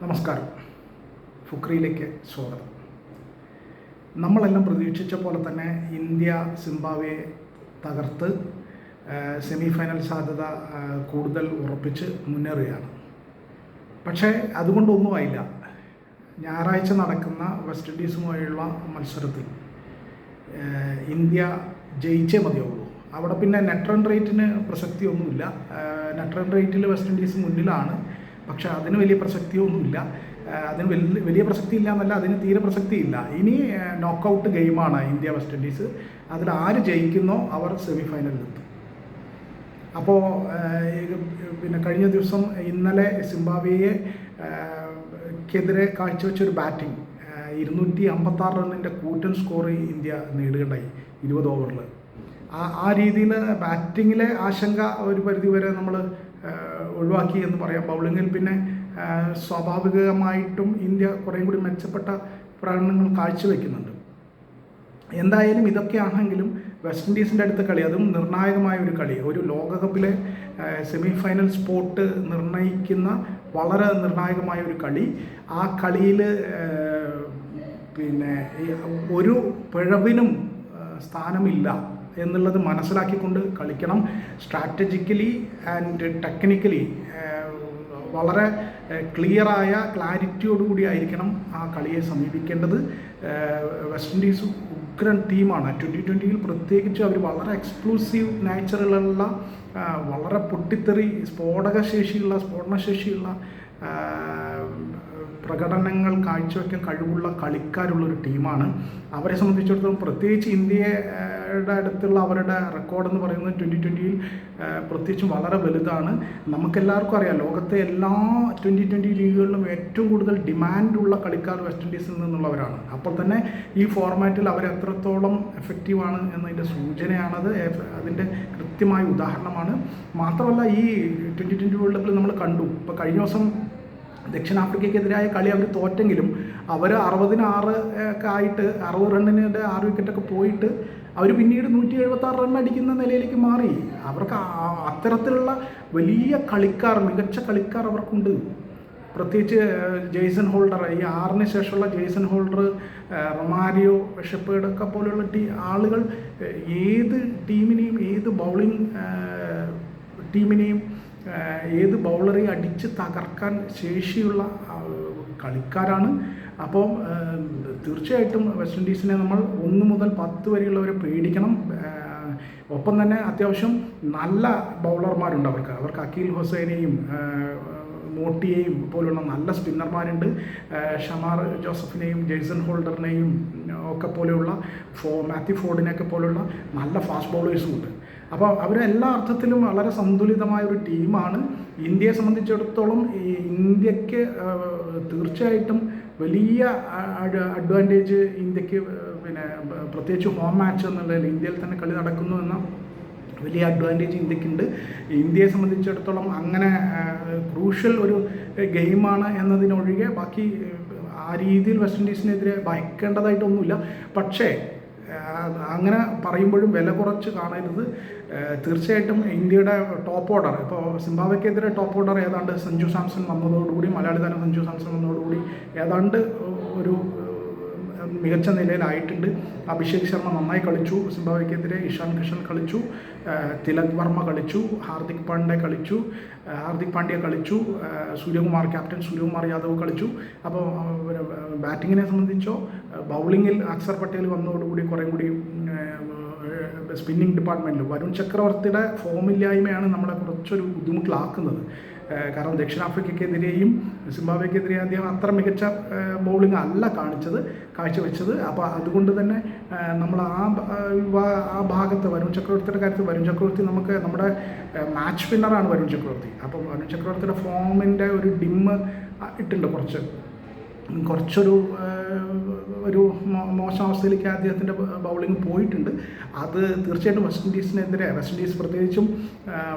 നമസ്കാരം. ഫുക്രിയിലേക്ക് സ്വാഗതം. നമ്മളെല്ലാം പ്രതീക്ഷിച്ച പോലെ തന്നെ ഇന്ത്യ സിംബാബ്വെയെ തകർത്ത് സെമി ഫൈനൽ സാധ്യത കൂടുതൽ ഉറപ്പിച്ച് മുന്നേറുകയാണ്. പക്ഷേ അതുകൊണ്ടൊന്നുമായില്ല. ഞായറാഴ്ച നടക്കുന്ന വെസ്റ്റ് ഇൻഡീസുമായുള്ള മത്സരത്തിൽ ഇന്ത്യ ജയിച്ചേ മതിയാവുള്ളൂ. അവിടെ പിന്നെ നെറ്റ് റൺ റേറ്റിന് പ്രസക്തിയൊന്നുമില്ല. നെറ്റ് റൺ റേറ്റിൽ വെസ്റ്റ് ഇൻഡീസ് മുന്നിലാണ്. പക്ഷെ അതിന് വലിയ പ്രസക്തിയൊന്നുമില്ല. അതിന് വലിയ പ്രസക്തി ഇല്ല എന്നല്ല, അതിന് തീരെ പ്രസക്തിയില്ല. ഇനി നോക്കൗട്ട് ഗെയിമാണ് ഇന്ത്യ വെസ്റ്റ് ഇൻഡീസ്. അതിൽ ആര് ജയിക്കുന്നോ അവർ സെമി ഫൈനലിലെത്തും. അപ്പോൾ പിന്നെ കഴിഞ്ഞ ദിവസം ഇന്നലെ സിംബാബ്വെക്കെതിരെ കാഴ്ചവെച്ചൊരു ബാറ്റിംഗ് 256 റണ്ണിൻ്റെ കൂറ്റൻ സ്കോർ ഇന്ത്യ നേടുകയുണ്ടായി 20 ഓവറിൽ. ആ രീതിയിൽ ബാറ്റിങ്ങിലെ ആശങ്ക ഒരു പരിധിവരെ നമ്മൾ ഒഴിവാക്കി എന്ന് പറയാം. ബൗളിങ്ങിൽ പിന്നെ സ്വാഭാവികമായിട്ടും ഇന്ത്യ കുറേയും കൂടി മെച്ചപ്പെട്ട പ്രകടനങ്ങൾ കാഴ്ചവെക്കുന്നുണ്ട്. എന്തായാലും ഇതൊക്കെയാണെങ്കിലും വെസ്റ്റ് ഇൻഡീസിൻ്റെ അടുത്ത കളി, അതും നിർണായകമായ ഒരു കളി, ഒരു ലോകകപ്പിലെ സെമി ഫൈനൽ സ്പോട്ട് നിർണ്ണയിക്കുന്ന വളരെ നിർണായകമായ ഒരു കളി. ആ കളിയിൽ പിന്നെ ഒരു പിഴവിനും സ്ഥാനമില്ല എന്നുള്ളത് മനസ്സിലാക്കിക്കൊണ്ട് കളിക്കണം. സ്ട്രാറ്റജിക്കലി ആൻഡ് ടെക്നിക്കലി വളരെ ക്ലിയറായ ക്ലാരിറ്റിയോടുകൂടി ആയിരിക്കണം ആ കളിയെ സമീപിക്കേണ്ടത്. വെസ്റ്റ് ഇൻഡീസ് ഉഗ്രൻ ടീമാണ്. 2020 പ്രത്യേകിച്ച് അവർ വളരെ എക്സ്ക്ലൂസീവ് നേച്ചറിലുള്ള വളരെ പൊട്ടിത്തെറി സ്ഫോടനശേഷിയുള്ള പ്രകടനങ്ങൾ കാഴ്ചവെക്കാൻ കഴിവുള്ള കളിക്കാരുള്ളൊരു ടീമാണ്. അവരെ സംബന്ധിച്ചിടത്തോളം പ്രത്യേകിച്ച് ഇന്ത്യയുടെ അടുത്തുള്ള അവരുടെ റെക്കോർഡെന്ന് പറയുന്നത് 2020 പ്രത്യേകിച്ചും വളരെ വലുതാണ്. നമുക്കെല്ലാവർക്കും അറിയാം, ലോകത്തെ എല്ലാ 2020 ലീഗുകളിലും ഏറ്റവും കൂടുതൽ ഡിമാൻഡുള്ള കളിക്കാർ വെസ്റ്റ് ഇൻഡീസിൽ നിന്നുള്ളവരാണ്. അപ്പോൾ തന്നെ ഈ ഫോർമാറ്റിൽ അവരെത്രത്തോളം എഫക്റ്റീവാണ് എന്നതിൻ്റെ സൂചനയാണത്, അതിൻ്റെ കൃത്യമായ ഉദാഹരണമാണ്. മാത്രമല്ല, ഈ 2020 വേൾഡ് കപ്പിൽ നമ്മൾ കണ്ടു. ഇപ്പോൾ കഴിഞ്ഞ ദിവസം ദക്ഷിണാഫ്രിക്കയ്ക്കെതിരായ കളി അവർ തോറ്റെങ്കിലും അവർ 60-6 ഒക്കെ ആയിട്ട് 60 റണ്ണിൻ്റെ 6 വിക്കറ്റൊക്കെ പോയിട്ട് അവർ പിന്നീട് 176 റൺ അടിക്കുന്ന നിലയിലേക്ക് മാറി. അവർക്ക് അത്തരത്തിലുള്ള വലിയ കളിക്കാർ, മികച്ച കളിക്കാർ അവർക്കുണ്ട്. പ്രത്യേകിച്ച് ജെയ്സൺ ഹോൾഡർ, ഈ 6-ന് ശേഷമുള്ള ജെയ്സൺ ഹോൾഡർ, റൊമാരിയോ, ഷെപ്പേർഡ് ഒക്കെ പോലെയുള്ള ആളുകൾ ഏത് ടീമിനെയും, ഏത് ബൗളിംഗ് ടീമിനെയും, ഏത് ബൗളറെയും അടിച്ച് തകർക്കാൻ ശേഷിയുള്ള കളിക്കാരാണ്. അപ്പോൾ തീർച്ചയായിട്ടും വെസ്റ്റ് ഇൻഡീസിനെ നമ്മൾ 1 മുതൽ 10 വരെയുള്ളവരെ പേടിക്കണം. ഒപ്പം തന്നെ അത്യാവശ്യം നല്ല ബൗളർമാരുണ്ട് അവർക്ക് അക്കീൽ ഹുസൈനെയും മോട്ടിയെയും പോലുള്ള നല്ല സ്പിന്നർമാരുണ്ട്. ഷമാർ ജോസഫിനെയും ജെയ്സൺ ഹോൾഡറിനെയും ഒക്കെ പോലെയുള്ള മാത്യു ഫോർഡിനെയൊക്കെ പോലെയുള്ള നല്ല ഫാസ്റ്റ് ബൗളേഴ്സും ഉണ്ട്. അപ്പോൾ അവരെല്ലാ അർത്ഥത്തിലും വളരെ സന്തുലിതമായ ഒരു ടീമാണ്. ഇന്ത്യയെ സംബന്ധിച്ചിടത്തോളം ഇന്ത്യക്ക് തീർച്ചയായിട്ടും വലിയ അഡ്വാൻറ്റേജ് ഇന്ത്യക്ക്, പിന്നെ പ്രത്യേകിച്ച് ഹോം മാച്ച് എന്നുള്ളതിൽ ഇന്ത്യയിൽ തന്നെ കളി നടക്കുന്നു എന്ന വലിയ അഡ്വാൻറ്റേജ് ഇന്ത്യക്കുണ്ട്. ഇന്ത്യയെ സംബന്ധിച്ചിടത്തോളം അങ്ങനെ ക്രൂഷ്യൽ ഒരു ഗെയിമാണ് എന്നതിനൊഴികെ ബാക്കി ആ രീതിയിൽ വെസ്റ്റ് ഇൻഡീസിനെതിരെ ഭയക്കേണ്ടതായിട്ടൊന്നുമില്ല. പക്ഷേ അങ്ങനെ പറയുമ്പോഴും വില കുറച്ച് കാണരുത്. തീർച്ചയായിട്ടും ഇന്ത്യയുടെ ടോപ്പ് ഓർഡർ, ഇപ്പോൾ സിംബാബ്വെക്കെതിരെ ടോപ്പ് ഓർഡർ ഏതാണ്ട് സഞ്ജു സാംസൺ വന്നതോടുകൂടി, മലയാളി താരം സഞ്ജു സാംസൺ വന്നതോടുകൂടി ഏതാണ്ട് ഒരു മികച്ച നിലയിലായിട്ടുണ്ട്. അഭിഷേക് ശർമ്മ നന്നായി കളിച്ചു സിംബാബ്വെക്കെതിരെ, ഇഷാൻ കിഷൻ കളിച്ചു, തിലക് വർമ്മ കളിച്ചു, ഹാർദിക് പാണ്ഡ്യ കളിച്ചു, ക്യാപ്റ്റൻ സൂര്യകുമാർ യാദവ് കളിച്ചു. അപ്പോൾ ബാറ്റിങ്ങിനെ സംബന്ധിച്ചോ ബൗളിങ്ങിൽ അക്സർ പട്ടേൽ വന്നതോടുകൂടി കുറേ കൂടി സ്പിന്നിങ് ഡിപ്പാർട്ട്മെൻറ്റിൽ വരുൺ ചക്രവർത്തിയുടെ ഫോമില്ലായ്മയാണ് നമ്മളെ കുറച്ചൊരു ബുദ്ധിമുട്ടിലാക്കുന്നത്. കാരണം ദക്ഷിണാഫ്രിക്കയ്ക്കെതിരെയും സിംബാബ്വെക്കെതിരെ അദ്ദേഹം അത്ര മികച്ച ബൗളിംഗ് അല്ല കാഴ്ചവെച്ചത്. അപ്പോൾ അതുകൊണ്ട് തന്നെ നമ്മൾ ആ ഭാഗത്ത് വരുൺ ചക്രവർത്തിയുടെ കാര്യത്തിൽ, വരുൺ ചക്രവർത്തി നമ്മുടെ മാച്ച് വിന്നറാണ് വരുൺ ചക്രവർത്തി. അപ്പോൾ വരുൺ ചക്രവർത്തിയുടെ ഫോമിൻ്റെ ഒരു ഡിമ്മ് ഇട്ടുണ്ട്, കുറച്ചൊരു മോശം അവസ്ഥയിലേക്ക് അദ്ദേഹത്തിൻ്റെ ബൗളിംഗ് പോയിട്ടുണ്ട്. അത് തീർച്ചയായിട്ടും വെസ്റ്റ് ഇൻഡീസ് പ്രത്യേകിച്ചും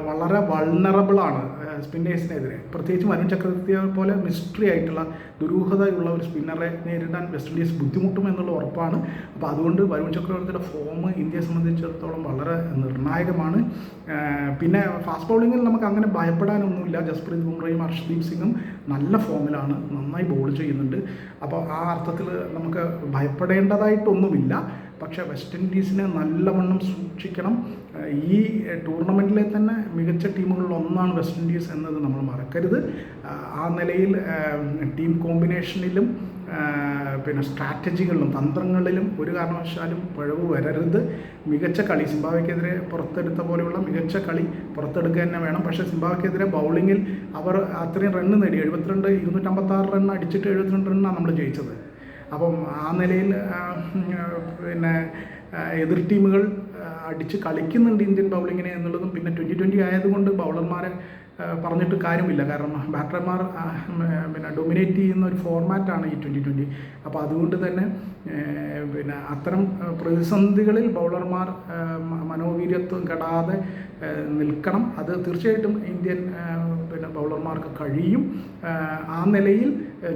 വളരെ വൾണറബിളാണ് സ്പിന്നേഴ്സിനെതിരെ. പ്രത്യേകിച്ചും വരുൺ ചക്രവർത്തിയെ പോലെ മിസ്റ്ററി ആയിട്ടുള്ള ദുരൂഹതയുള്ള ഒരു സ്പിന്നറെ നേരിടാൻ വെസ്റ്റ് ഇൻഡീസ് ബുദ്ധിമുട്ടുമെന്നുള്ള ഉറപ്പാണ്. അപ്പോൾ അതുകൊണ്ട് വരുൺ ചക്രവർത്തിയുടെ ഫോം ഇന്ത്യയെ സംബന്ധിച്ചിടത്തോളം വളരെ നിർണായകമാണ്. പിന്നെ ഫാസ്റ്റ് ബൗളിങ്ങിൽ നമുക്ക് അങ്ങനെ ഭയപ്പെടാനൊന്നുമില്ല. ജസ്പ്രീത് ബുംറയും ഹർഷദീപ് സിംഗും നല്ല ഫോമിലാണ്, നന്നായി ബോൾ ചെയ്യുന്നുണ്ട്. അപ്പോൾ ആ അർത്ഥത്തിൽ നമുക്ക് ഭയപ്പെടേണ്ടതായിട്ടൊന്നുമില്ല. പക്ഷേ വെസ്റ്റ് ഇൻഡീസിനെ നല്ലവണ്ണം സൂക്ഷിക്കണം. ഈ ടൂർണമെൻറ്റിലെ തന്നെ മികച്ച ടീമുകളിൽ ഒന്നാണ് വെസ്റ്റ് ഇൻഡീസ് എന്നത് നമ്മൾ മറക്കരുത്. ആ നിലയിൽ ടീം കോമ്പിനേഷനിലും പിന്നെ സ്ട്രാറ്റജികളിലും തന്ത്രങ്ങളിലും ഒരു കാരണവശാലും പിഴവ് വരരുത്. മികച്ച കളി സിംബാബ്വെക്കെതിരെ പുറത്തെടുത്ത പോലെയുള്ള മികച്ച കളി പുറത്തെടുക്കുക തന്നെ വേണം. പക്ഷേ സിംബാബ്വെക്കെതിരെ ബൗളിങ്ങിൽ അവർ അത്രയും റണ്ണ് നേടി, 256 റൺ അടിച്ചിട്ട് 72 റണ്ണാണ് നമ്മൾ ജയിച്ചത്. അപ്പം ആ നിലയിൽ പിന്നെ എതിർ ടീമുകൾ അടിച്ച് കളിക്കുന്നുണ്ട് ഇന്ത്യൻ ബൗളിങ്ങിനെ എന്നുള്ളതും, പിന്നെ 2020 ആയതുകൊണ്ട് ബൗളർമാരെ പറഞ്ഞിട്ട് കാര്യമില്ല. കാരണം ബാറ്റർമാർ പിന്നെ ഡൊമിനേറ്റ് ചെയ്യുന്ന ഒരു ഫോർമാറ്റാണ് ഈ 2020. അപ്പോൾ അതുകൊണ്ട് തന്നെ പിന്നെ അത്തരം പ്രതിസന്ധികളിൽ ബൗളർമാർ മനോവീര്യത്വം കെടാതെ നിൽക്കണം. അത് തീർച്ചയായിട്ടും ഇന്ത്യൻ പിന്നെ ബൗളർമാർക്ക് കഴിയും. ആ നിലയിൽ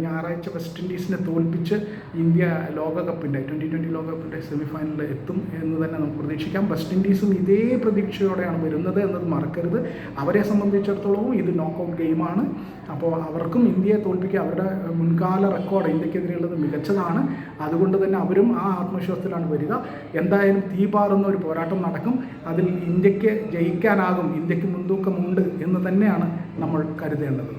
ഞായറാഴ്ച വെസ്റ്റ് ഇൻഡീസിനെ തോൽപ്പിച്ച് ഇന്ത്യ ലോകകപ്പിൻ്റെ 2020 ലോകകപ്പിൻ്റെ സെമിഫൈനലിൽ എത്തും എന്ന് തന്നെ നമുക്ക് പ്രതീക്ഷിക്കാം. വെസ്റ്റ് ഇൻഡീസും ഇതേ പ്രതീക്ഷയോടെയാണ് വരുന്നത് എന്നത് മറക്കരുത്. അവരെ സംബന്ധിച്ചിടത്തോളം ഇത് നോക്കൗട്ട് ഗെയിമാണ്. അപ്പോൾ അവർക്കും ഇന്ത്യയെ തോൽപ്പിക്കുക, അവരുടെ മുൻകാല റെക്കോർഡ് ഇന്ത്യക്കെതിരെയുള്ളത് മികച്ചതാണ്. അതുകൊണ്ട് തന്നെ അവരും ആ ആത്മവിശ്വാസത്തിലാണ് വരിക. എന്തായാലും തീപാറുന്ന ഒരു പോരാട്ടം നടക്കും. അതിൽ ഇന്ത്യക്ക് ജയിക്കാനാകും, ഇന്ത്യക്ക് മുൻതൂക്കമുണ്ട് എന്ന് തന്നെയാണ് നമ്മൾ കരുതേണ്ടത്.